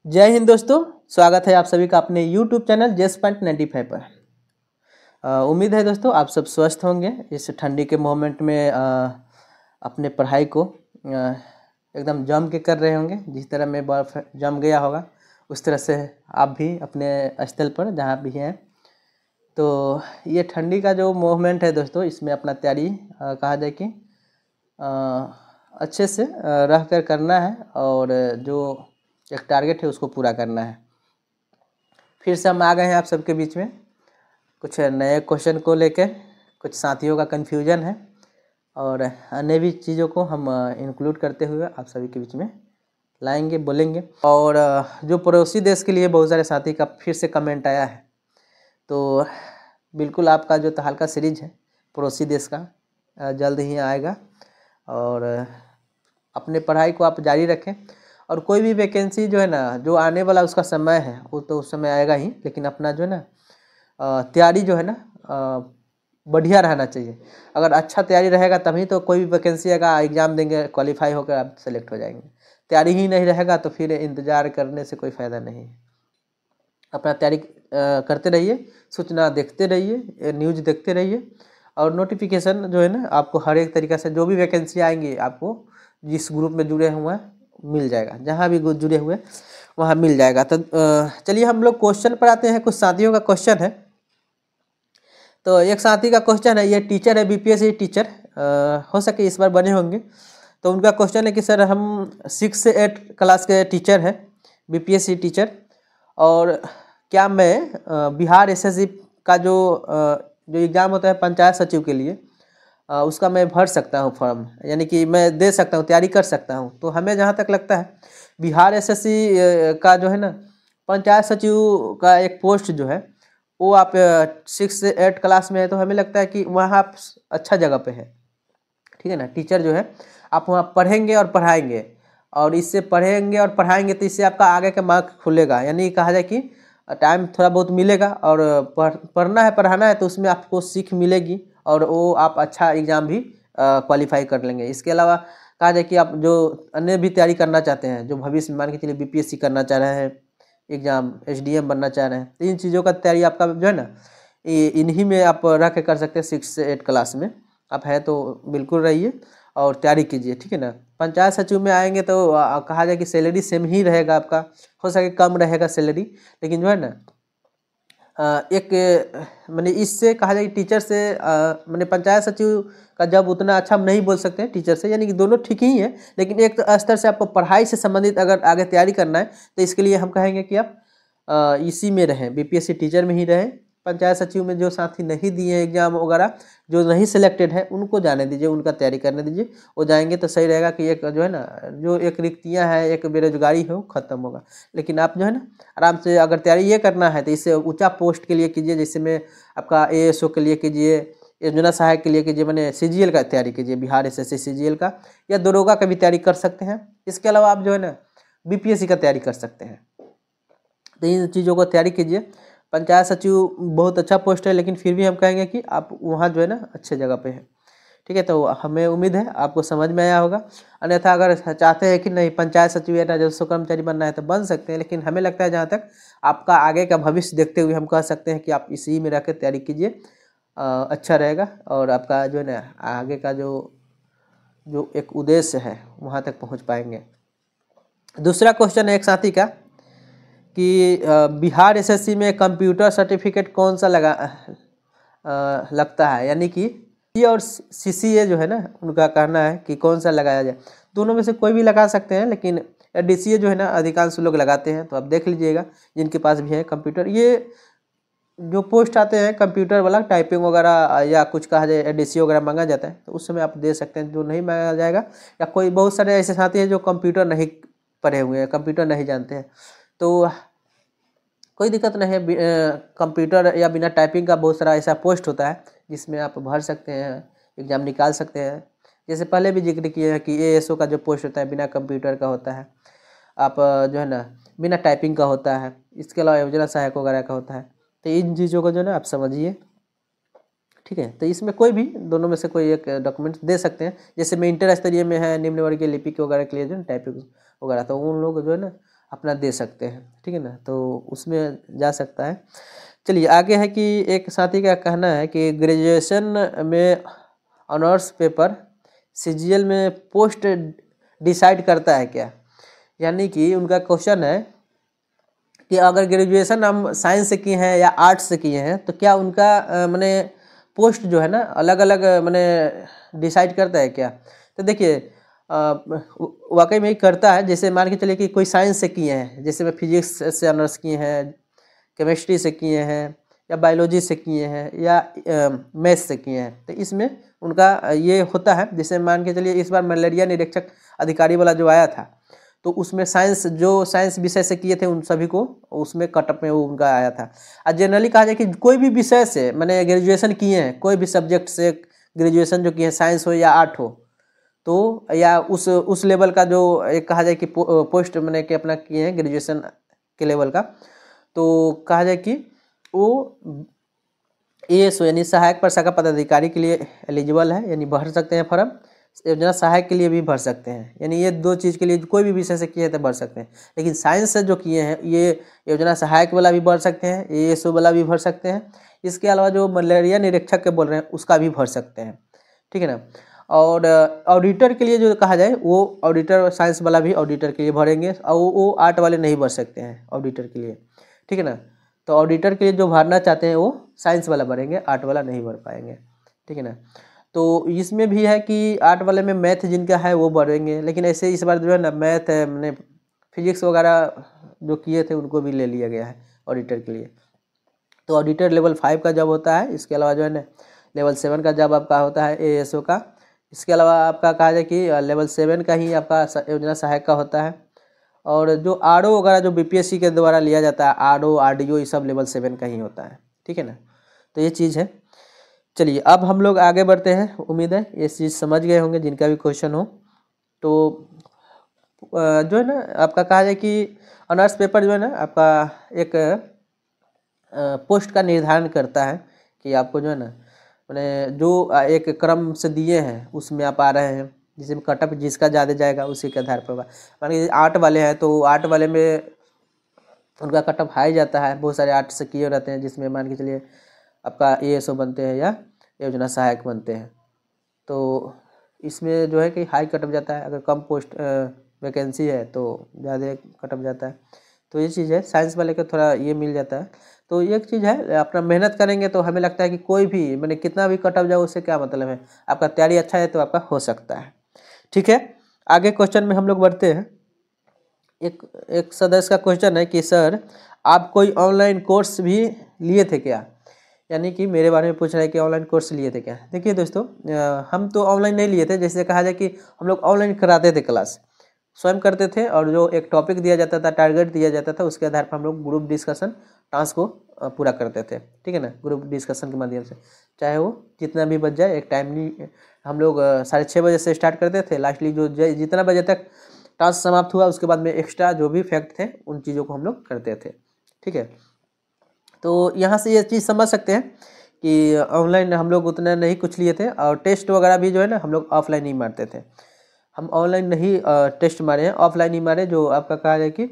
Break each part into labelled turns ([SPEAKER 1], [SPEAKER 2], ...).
[SPEAKER 1] जय हिंद दोस्तों। स्वागत है आप सभी का अपने YouTube चैनल JS.95 पर। उम्मीद है दोस्तों आप सब स्वस्थ होंगे। इस ठंडी के मोमेंट में अपने पढ़ाई को एकदम जम के कर रहे होंगे। जिस तरह में बर्फ़ जम गया होगा उस तरह से आप भी अपने स्थल पर जहाँ भी हैं। तो ये ठंडी का जो मोमेंट है दोस्तों, इसमें अपना तैयारी कहा जाए कि अच्छे से रह कर करना है और जो एक टारगेट है उसको पूरा करना है। फिर से हम आ गए हैं आप सबके बीच में कुछ नए क्वेश्चन को लेकर। कुछ साथियों का कन्फ्यूजन है और अन्य भी चीज़ों को हम इंक्लूड करते हुए आप सभी के बीच में लाएंगे, बोलेंगे। और जो पड़ोसी देश के लिए बहुत सारे साथी का फिर से कमेंट आया है, तो बिल्कुल आपका जो तहलका सीरीज है पड़ोसी देश का जल्द ही आएगा। और अपने पढ़ाई को आप जारी रखें और कोई भी वैकेंसी जो है ना, जो आने वाला उसका समय है वो तो उस समय आएगा ही, लेकिन अपना जो है ना तैयारी जो है ना बढ़िया रहना चाहिए। अगर अच्छा तैयारी रहेगा तभी तो कोई भी वैकेंसी आएगा, एग्ज़ाम देंगे, क्वालिफाई होकर आप सेलेक्ट हो जाएंगे। तैयारी ही नहीं रहेगा तो फिर इंतज़ार करने से कोई फ़ायदा नहीं है। अपना तैयारी करते रहिए, सूचना देखते रहिए, न्यूज़ देखते रहिए और नोटिफिकेशन जो है ना आपको हर एक तरीक़े से जो भी वैकेंसी आएंगी आपको जिस ग्रुप में जुड़े हुए हैं मिल जाएगा, जहाँ भी जुड़े हुए वहाँ मिल जाएगा। तो चलिए हम लोग क्वेश्चन पर आते हैं। कुछ साथियों का क्वेश्चन है। तो एक साथी का क्वेश्चन है, ये टीचर है, बीपीएससी टीचर हो सके इस बार बने होंगे। तो उनका क्वेश्चन है कि सर हम 6 से 8 क्लास के टीचर हैं, बीपीएससी टीचर, और क्या मैं बिहार एसएससी का जो एग्ज़ाम होता है पंचायत सचिव के लिए उसका मैं भर सकता हूँ फॉर्म, यानी कि मैं दे सकता हूँ, तैयारी कर सकता हूँ। तो हमें जहाँ तक लगता है बिहार एसएससी का जो है ना पंचायत सचिव का एक पोस्ट जो है वो आप 6 से 8 क्लास में है, तो हमें लगता है कि वहाँ आप अच्छा जगह पे है, ठीक है ना। टीचर जो है आप वहाँ पढ़ेंगे और पढ़ाएंगे, और इससे पढ़ेंगे और पढ़ाएंगे तो इससे आपका आगे का मार्ग खुलेगा, यानी कहा जाए कि टाइम थोड़ा बहुत मिलेगा और पढ़ना है, पढ़ाना है, तो उसमें आपको सीख मिलेगी और वो आप अच्छा एग्ज़ाम भी क्वालिफाई कर लेंगे। इसके अलावा कहा जाए कि आप जो अन्य भी तैयारी करना चाहते हैं, जो भविष्य में मान के चलिए बीपीएससी करना चाह रहे हैं, एग्ज़ाम एसडीएम बनना चाह रहे हैं, तो इन चीज़ों का तैयारी आपका जो है ना इन्हीं में आप रह के कर सकते हैं। 6 से 8 क्लास में आप है तो बिल्कुल रहिए और तैयारी कीजिए, ठीक है ना। पंचायत सचिव में आएंगे तो कहा जाए कि सैलरी सेम ही रहेगा आपका, हो सके कम रहेगा सैलरी, लेकिन जो है ना एक मैंने इससे कहा जाए कि टीचर से मैंने पंचायत सचिव का जब उतना अच्छा हम नहीं बोल सकते हैं टीचर से, यानी कि दोनों ठीक ही है, लेकिन एक स्तर से आपको पढ़ाई से संबंधित अगर आगे तैयारी करना है तो इसके लिए हम कहेंगे कि आप इसी में रहें, बीपीएससी टीचर में ही रहें। पंचायत सचिव में जो साथी नहीं दिए एग्जाम वगैरह, जो नहीं सिलेक्टेड है, उनको जाने दीजिए, उनका तैयारी करने दीजिए। वो जाएंगे तो सही रहेगा कि एक जो है ना जो एक रिक्तियाँ हैं, एक बेरोजगारी है वो ख़त्म होगा। लेकिन आप जो है ना आराम से अगर तैयारी ये करना है तो इससे ऊंचा पोस्ट के लिए कीजिए, जैसे में आपका एएसओ के लिए कीजिए, योजना सहायक के लिए कीजिए, मैंने सीजीएल का तैयारी कीजिए, बिहार एसएससी सीजीएल का, या दरोगा का भी तैयारी कर सकते हैं। इसके अलावा आप जो है ना बीपीएससी का तैयारी कर सकते हैं। तो इन चीज़ों को तैयारी कीजिए। पंचायत सचिव बहुत अच्छा पोस्ट है, लेकिन फिर भी हम कहेंगे कि आप वहाँ जो है ना अच्छे जगह पे हैं, ठीक है। तो हमें उम्मीद है आपको समझ में आया होगा। अन्यथा अगर चाहते हैं कि नहीं पंचायत सचिव या राजस्व कर्मचारी बनना है तो बन सकते हैं, लेकिन हमें लगता है जहाँ तक आपका आगे का भविष्य देखते हुए हम कह सकते हैं कि आप इसी में रह कर तैयारी कीजिए, अच्छा रहेगा और आपका जो है ना आगे का जो एक उद्देश्य है वहाँ तक पहुँच पाएंगे। दूसरा क्वेश्चन है एक साथी का कि बिहार एसएससी में कंप्यूटर सर्टिफिकेट कौन सा लगता है, यानी कि सी और सीसीए जो है ना उनका कहना है कि कौन सा लगाया जाए। दोनों में से कोई भी लगा सकते हैं, लेकिन डीसीए जो है ना अधिकांश लोग लगाते हैं। तो आप देख लीजिएगा जिनके पास भी है कंप्यूटर, ये जो पोस्ट आते हैं कंप्यूटर वाला टाइपिंग वगैरह या कुछ कहा जाए डीसीए वगैरह मांगा जाता है, तो उस समय आप दे सकते हैं। जो नहीं मांगा जाएगा, या कोई बहुत सारे ऐसे साथी हैं जो कंप्यूटर नहीं पढ़े हुए हैं, कंप्यूटर नहीं जानते हैं, तो कोई दिक्कत नहीं है। कंप्यूटर या बिना टाइपिंग का बहुत सारा ऐसा पोस्ट होता है जिसमें आप भर सकते हैं, एग्ज़ाम निकाल सकते हैं। जैसे पहले भी जिक्र किए हैं कि एएसओ का जो पोस्ट होता है बिना कंप्यूटर का होता है, आप जो है ना बिना टाइपिंग का होता है। इसके अलावा योजना सहायक वगैरह का होता है। तो इन चीज़ों को जो है ना आप समझिए, ठीक है। तो इसमें कोई भी दोनों में से कोई एक डॉक्यूमेंट दे सकते हैं। जैसे में इंटर स्तरीय में है, निम्न वर्गीय लिपिक वगैरह के लिए जो है टाइपिंग वगैरह, तो उन लोग जो है ना अपना दे सकते हैं, ठीक है ना, तो उसमें जा सकता है। चलिए आगे है कि एक साथी का कहना है कि ग्रेजुएशन में ऑनर्स पेपर सीजीएल में पोस्ट डिसाइड करता है क्या, यानी कि उनका क्वेश्चन है कि अगर ग्रेजुएशन हम साइंस से किए हैं या आर्ट्स से किए हैं तो क्या उनका माने पोस्ट जो है ना अलग अलग माने डिसाइड करता है क्या। तो देखिए वाकई में ही करता है। जैसे मान के चलिए कि कोई साइंस से किए हैं, जैसे मैं फिजिक्स से ऑनर्स किए हैं, केमिस्ट्री से किए हैं, या बायोलॉजी से किए हैं, या मैथ्स से किए हैं, तो इसमें उनका ये होता है। जैसे मान के चलिए इस बार मलेरिया निरीक्षक अधिकारी वाला जो आया था, तो उसमें साइंस विषय से किए थे उन सभी को उसमें कटअप में वो उनका आया था। और जनरली कहा जाए कि कोई भी विषय से मैंने ग्रेजुएशन किए हैं, कोई भी सब्जेक्ट से ग्रेजुएशन जो किए हैं, साइंस हो या आर्ट हो, तो या उस लेवल का जो एक कहा जाए कि पोस्ट मैंने कि अपना किए हैं ग्रेजुएशन के लेवल का, तो कहा जाए कि वो ASO यानी सहायक प्रशाखा पदाधिकारी के लिए एलिजिबल है, यानी भर सकते हैं फॉर्म। योजना सहायक के लिए भी भर सकते हैं, यानी ये दो चीज़ के लिए कोई भी विषय से किए हैं तो भर सकते हैं। लेकिन साइंस से जो किए हैं ये योजना सहायक वाला भी भर सकते हैं, ASO वाला भी भर सकते हैं। इसके अलावा जो मलेरिया निरीक्षक के बोल रहे हैं उसका भी भर सकते हैं, ठीक है ना। और ऑडिटर के लिए जो कहा जाए वो ऑडिटर साइंस वाला भी ऑडिटर के लिए भरेंगे, और वो आर्ट वाले नहीं भर सकते हैं ऑडिटर के लिए, ठीक है ना। तो ऑडिटर के लिए जो भरना चाहते हैं वो साइंस वाला भरेंगे, आर्ट वाला नहीं भर पाएंगे, ठीक है ना। तो इसमें भी है कि आर्ट वाले में मैथ जिनका है वो भरेंगे, लेकिन ऐसे इस बार जो है ना मैथ मैंने फिजिक्स वगैरह जो किए थे उनको भी ले लिया गया है ऑडिटर के लिए। तो ऑडिटर लेवल 5 का जॉब होता है। इसके अलावा जो है ना लेवल 7 का जॉब आपका होता है ASO का। इसके अलावा आपका कहा जाए कि लेवल 7 का ही आपका योजना सहायक का होता है। और जो RO वगैरह जो BPSC के द्वारा लिया जाता है, RO RDO ये सब लेवल 7 का ही होता है, ठीक है ना। तो ये चीज़ है। चलिए अब हम लोग आगे बढ़ते हैं। उम्मीद है ये चीज़ समझ गए होंगे जिनका भी क्वेश्चन हो। तो जो है ना आपका कहा जाए कि ऑनर्स पेपर जो है ना आपका एक पोस्ट का निर्धारण करता है कि आपको जो है ना मैंने जो एक क्रम से दिए हैं उसमें आप आ रहे हैं, जिसमें कटअप जिसका ज़्यादा जाएगा उसी के आधार पर होगा। मान लीजिए आर्ट वाले हैं तो आर्ट वाले में उनका कटअप हाई जाता है, बहुत सारे आर्ट से किए रहते हैं जिसमें मान के चलिए आपका ASO बनते हैं या योजना सहायक बनते हैं। तो इसमें जो है कि हाई कटअप जाता है, अगर कम पोस्ट वैकेंसी है तो ज़्यादा कटअप जाता है। तो ये चीज़ है। साइंस वाले का थोड़ा ये मिल जाता है। तो एक चीज़ है, अपना मेहनत करेंगे तो हमें लगता है कि कोई भी मैंने कितना भी कटअप जाए उससे क्या मतलब है, आपका तैयारी अच्छा है तो आपका हो सकता है, ठीक है। आगे क्वेश्चन में हम लोग बढ़ते हैं। एक सदस्य का क्वेश्चन है कि सर आप कोई ऑनलाइन कोर्स भी लिए थे क्या, यानी कि मेरे बारे में पूछ रहा है कि ऑनलाइन कोर्स लिए थे क्या। देखिए दोस्तों हम तो ऑनलाइन नहीं लिए थे। जैसे कहा जाए कि हम लोग ऑनलाइन कराते थे, क्लास स्वयं करते थे, और जो एक टॉपिक दिया जाता था, टारगेट दिया जाता था, उसके आधार पर हम लोग ग्रुप डिस्कशन टास्क को पूरा करते थे, ठीक है ना। ग्रुप डिस्कशन के माध्यम से चाहे वो जितना भी बच जाए, एक टाइमली हम लोग 6:30 बजे से स्टार्ट करते थे, लास्टली जो जितना बजे तक टास्क समाप्त हुआ उसके बाद में एक्स्ट्रा जो भी फैक्ट थे उन चीज़ों को हम लोग करते थे, ठीक है। तो यहाँ से ये चीज़ समझ सकते हैं कि ऑनलाइन हम लोग उतना नहीं कुछ लिए थे, और टेस्ट वगैरह भी जो है ना हम लोग ऑफलाइन ही मारते थे। हम ऑनलाइन नहीं टेस्ट मारे हैं, ऑफलाइन ही मारे। जो आपका कहा जाए कि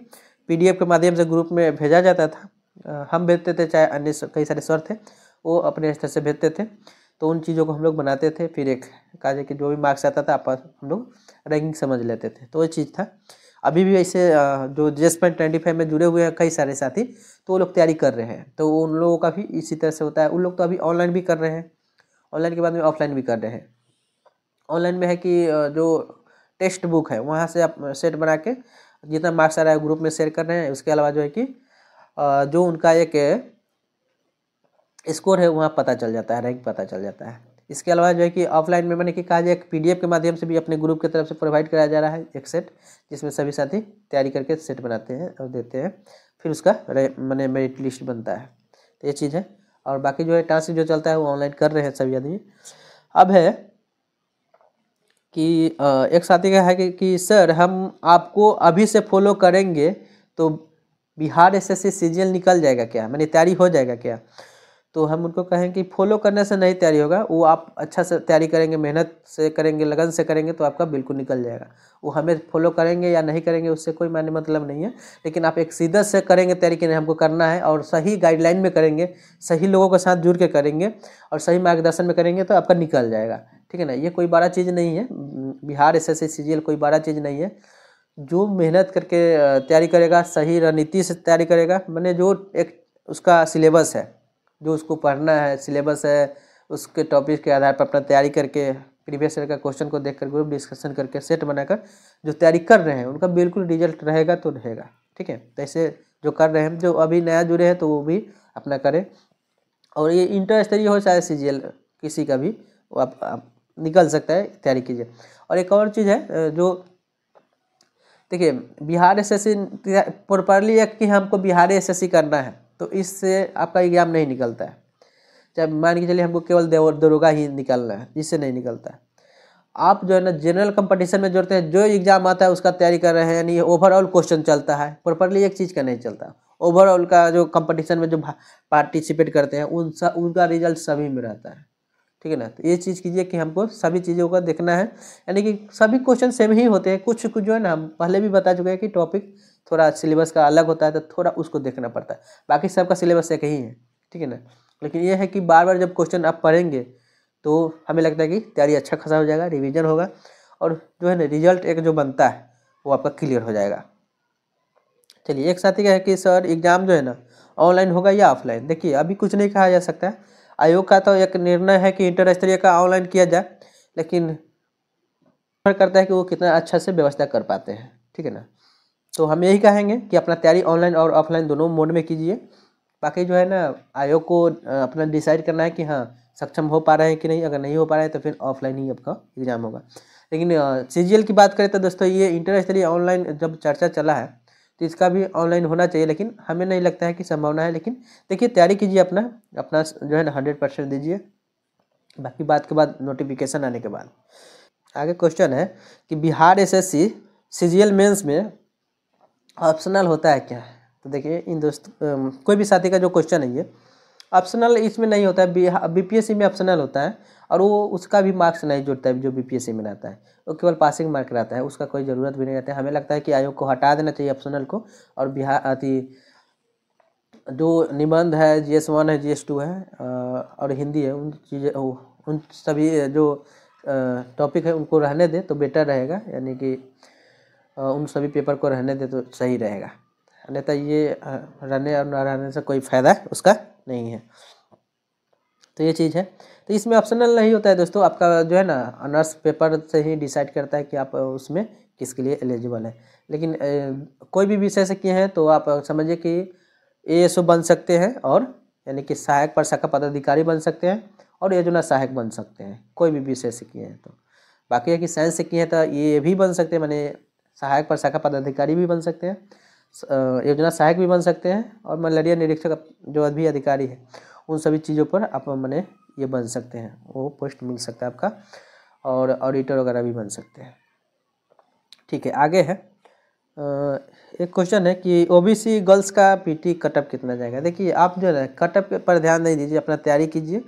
[SPEAKER 1] PDF के माध्यम से ग्रुप में भेजा जाता था, हम भेजते थे, चाहे अन्य कई सारे सर थे वो अपने स्तर से भेजते थे, तो उन चीज़ों को हम लोग बनाते थे। फिर एक कहा जाए कि जो भी मार्क्स आता था आपस हम लोग रैंकिंग समझ लेते थे। तो ये चीज़ था। अभी भी ऐसे जो JS.25 में जुड़े हुए हैं कई सारे साथी, तो वो लोग तैयारी कर रहे हैं, तो उन लोगों का भी इसी तरह से होता है। उन लोग तो अभी ऑनलाइन भी कर रहे हैं, ऑनलाइन के बाद में ऑफलाइन भी कर रहे हैं। ऑनलाइन में है कि जो टेक्स्ट बुक है वहाँ से आप सेट बना के जितना मार्क्स आ रहा है ग्रुप में शेयर कर रहे हैं। उसके अलावा जो है कि जो उनका एक स्कोर है वहाँ पता चल जाता है, रैंक पता चल जाता है। इसके अलावा जो है कि ऑफलाइन में मैंने कि कहा जाए एक PDF के माध्यम से भी अपने ग्रुप की तरफ से प्रोवाइड कराया जा रहा है एक सेट, जिसमें सभी साथी तैयारी करके सेट बनाते हैं और देते हैं, फिर उसका मैंने मेरिट लिस्ट बनता है। तो ये चीज़ है। और बाकी जो है टास्क जो चलता है वो ऑनलाइन कर रहे हैं सभी आदमी। अब है कि एक साथी का है कि सर हम आपको अभी से फॉलो करेंगे तो बिहार SSC CGL निकल जाएगा क्या, मैंने तैयारी हो जाएगा क्या। तो हम उनको कहें कि फॉलो करने से नहीं तैयारी होगा, वो आप अच्छा से तैयारी करेंगे, मेहनत से करेंगे, लगन से करेंगे तो आपका बिल्कुल निकल जाएगा। वो हमें फॉलो करेंगे या नहीं करेंगे उससे कोई मायने मतलब नहीं है, लेकिन आप एक शिद्दत से करेंगे तैयारी कि नहीं हमको करना है, और सही गाइडलाइन में करेंगे, सही लोगों के साथ जुड़ के करेंगे और सही मार्गदर्शन में करेंगे तो आपका निकल जाएगा। ठीक है ना, ये कोई बड़ा चीज़ नहीं है, बिहार एसएससी सीजीएल कोई बड़ा चीज़ नहीं है। जो मेहनत करके तैयारी करेगा, सही रणनीति से तैयारी करेगा, मैंने जो एक उसका सिलेबस है, जो उसको पढ़ना है, सिलेबस है, उसके टॉपिक के आधार पर अपना तैयारी करके प्रीवियस ईयर का क्वेश्चन को देखकर ग्रुप डिस्कशन करके सेट बनाकर जो तैयारी कर रहे हैं उनका बिल्कुल रिजल्ट रहेगा तो रहेगा। ठीक है, तो ऐसे जो कर रहे हैं, जो अभी नया जुड़े हैं तो वो भी अपना करें, और ये इंटर स्तरीय हो चाहे सीजीएल किसी का भी, वो आप निकल सकता है, तैयारी कीजिए। और एक और चीज़ है जो देखिए, बिहार एसएससी प्रॉपरली है कि हमको बिहार एसएससी करना है तो इससे आपका एग्जाम नहीं निकलता है। चाहे मान के चलिए हमको केवल दरोगा ही निकालना है, इससे नहीं निकलता है। आप जो है ना जनरल कंपटीशन में जोड़ते हैं, जो एग्जाम आता है उसका तैयारी कर रहे हैं, यानी ओवरऑल क्वेश्चन चलता है, प्रॉपरली एक चीज़ का नहीं चलता। ओवरऑल का जो कंपटीशन में जो पार्टिसिपेट करते हैं उनका रिजल्ट सभी में रहता है। ठीक है ना, तो ये चीज़ कीजिए कि हमको सभी चीज़ों का देखना है, यानी कि सभी क्वेश्चन सेम ही होते हैं। कुछ जो है ना, हम पहले भी बता चुके हैं कि टॉपिक थोड़ा सिलेबस का अलग होता है तो थोड़ा उसको देखना पड़ता है, बाकी सबका सिलेबस एक ही है। ठीक है ना, लेकिन ये है कि बार बार जब क्वेश्चन आप पढ़ेंगे तो हमें लगता है कि तैयारी अच्छा खासा हो जाएगा, रिविजन होगा, और जो है ना रिजल्ट एक जो बनता है वो आपका क्लियर हो जाएगा। चलिए, एक साथी का है कि सर एग्ज़ाम जो है ना ऑनलाइन होगा या ऑफलाइन। देखिए, अभी कुछ नहीं कहा जा सकता है, आयोग का तो एक निर्णय है कि इंटर स्तरीय का ऑनलाइन किया जाए, लेकिन निर्भर करता है कि वो कितना अच्छा से व्यवस्था कर पाते हैं। ठीक है ना, तो हम यही कहेंगे कि अपना तैयारी ऑनलाइन और ऑफलाइन दोनों मोड में कीजिए। बाकी जो है ना आयोग को अपना डिसाइड करना है कि हाँ सक्षम हो पा रहे हैं कि नहीं, अगर नहीं हो पा रहे हैं तो फिर ऑफलाइन ही आपका एग्ज़ाम होगा। लेकिन सीजीएल की बात करें तो दोस्तों, ये इंटर स्तरीय ऑनलाइन जब चर्चा चला है तो इसका भी ऑनलाइन होना चाहिए, लेकिन हमें नहीं लगता है कि संभावना है। लेकिन देखिए, तैयारी कीजिए, अपना जो है ना 100% दीजिए, बाकी बात के बाद नोटिफिकेशन आने के बाद। आगे क्वेश्चन है कि बिहार एसएससी सीजीएल मेंस में ऑप्शनल होता है क्या? तो देखिए, इन कोई भी साथी का जो क्वेश्चन है ये ऑप्शनल इसमें नहीं होता है। बीपीएससी में ऑप्शनल होता है और वो उसका भी मार्क्स नहीं जुड़ता है, जो बीपीएससी में रहता है वो केवल पासिंग मार्क रहता है, उसका कोई ज़रूरत भी नहीं रहता है। हमें लगता है कि आयोग को हटा देना चाहिए ऑप्शनल को, और बिहार जो निबंध है, GS1 है, GS2 है और हिंदी है, उन सभी जो टॉपिक है उनको रहने दे तो बेटर रहेगा, यानी कि उन सभी पेपर को रहने दे तो सही रहेगा, अन्यथा ये रहने और ना रहने से कोई फ़ायदा उसका नहीं है। तो ये चीज़ है, तो इसमें ऑप्शनल नहीं होता है दोस्तों, आपका जो है ना ऑनर्स पेपर से ही डिसाइड करता है कि आप उसमें किसके लिए एलिजिबल है। लेकिन कोई भी विषय से किए हैं तो आप समझिए कि ASO बन सकते हैं, और यानी कि सहायक प्रशाखा पदाधिकारी बन सकते हैं, और योजना सहायक बन सकते हैं, कोई भी विषय से किए हैं तो। बाकी है कि साइंस से किए हैं तो ये भी बन सकते हैं, माने सहायक प्रशाखा पदाधिकारी भी बन सकते हैं, योजना सहायक भी बन सकते हैं, और मलेरिया निरीक्षक जो अभी अधिकारी है उन सभी चीज़ों पर आप मैंने ये बन सकते हैं, वो पोस्ट मिल सकता है आपका, और ऑडिटर वगैरह भी बन सकते हैं। ठीक है, आगे है एक क्वेश्चन है कि OBC गर्ल्स का PT कटअप कितना जाएगा। देखिए, आप जो है ना कटअप पर ध्यान नहीं दीजिए, अपना तैयारी कीजिए।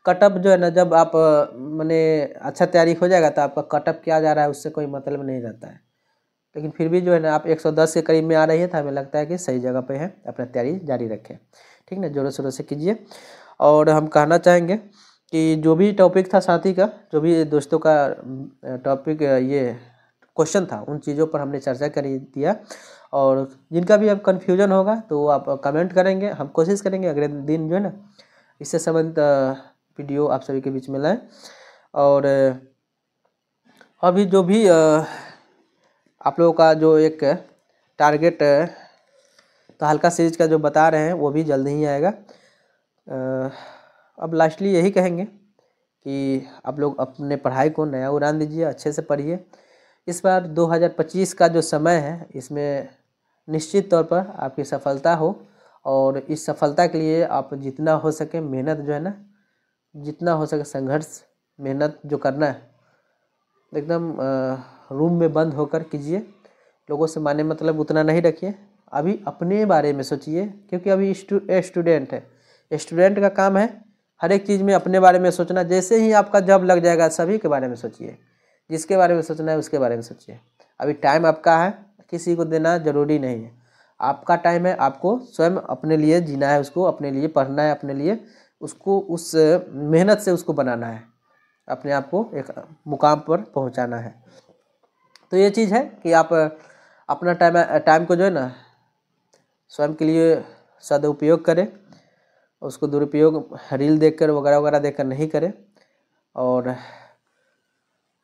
[SPEAKER 1] कटअप जो है ना, जब आप मैंने अच्छा तैयारी हो जाएगा तो आपका कटअप क्या जा रहा है उससे कोई मतलब नहीं रहता है, लेकिन फिर भी जो है ना आप 110 के करीब में आ रही है तो हमें लगता है कि सही जगह पे है, अपना तैयारी जारी रखें। ठीक ना, जोरों शोरों से कीजिए। और हम कहना चाहेंगे कि जो भी टॉपिक था साथी का, जो भी दोस्तों का टॉपिक ये क्वेश्चन था, उन चीज़ों पर हमने चर्चा कर दिया, और जिनका भी अब कन्फ्यूजन होगा तो आप कमेंट करेंगे, हम कोशिश करेंगे अगले दिन जो है ना इससे संबंधित वीडियो आप सभी के बीच में लाएँ। और अभी जो भी आप लोगों का जो एक टारगेट तो हल्का सीरीज का जो बता रहे हैं वो भी जल्द ही आएगा। अब लास्टली यही कहेंगे कि आप लोग अपने पढ़ाई को नया उड़ान दीजिए, अच्छे से पढ़िए। इस बार 2025 का जो समय है इसमें निश्चित तौर पर आपकी सफलता हो, और इस सफलता के लिए आप जितना हो सके मेहनत जो है ना, जितना हो सके संघर्ष मेहनत जो करना है एकदम रूम में बंद होकर कीजिए। लोगों से माने मतलब उतना नहीं रखिए, अभी अपने बारे में सोचिए, क्योंकि अभी स्टूडेंट है, स्टूडेंट का काम है हर एक चीज़ में अपने बारे में सोचना। जैसे ही आपका जॉब लग जाएगा सभी के बारे में सोचिए, जिसके बारे में सोचना है उसके बारे में सोचिए। अभी टाइम आपका है, किसी को देना ज़रूरी नहीं है। आपका टाइम है, आपको स्वयं अपने लिए जीना है, उसको अपने लिए पढ़ना है, अपने लिए उसको उस मेहनत से उसको बनाना है, अपने आप को एक मुकाम पर पहुंचाना है। तो ये चीज़ है कि आप अपना टाइम को जो है ना स्वयं के लिए सदुपयोग करें, उसको दुरुपयोग रील देखकर वगैरह वगैरह देखकर नहीं करें। और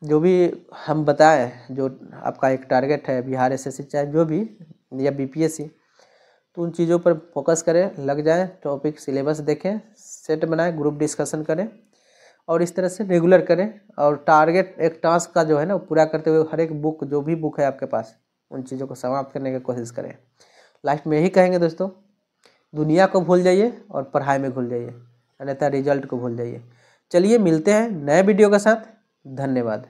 [SPEAKER 1] जो भी हम बताएं, जो आपका एक टारगेट है बिहार एसएससी चाहे जो भी या बीपीएससी, तो उन चीज़ों पर फोकस करें, लग जाएं, टॉपिक सिलेबस देखें, सेट बनाएं, ग्रुप डिस्कशन करें और इस तरह से रेगुलर करें। और टारगेट एक टास्क का जो है ना पूरा करते हुए हर एक बुक जो भी बुक है आपके पास उन चीज़ों को समाप्त करने की कोशिश करें। लास्ट में यही कहेंगे दोस्तों, दुनिया को भूल जाइए और पढ़ाई में घुल जाइए, अन्यथा रिजल्ट को भूल जाइए। चलिए मिलते हैं नए वीडियो के साथ। धन्यवाद।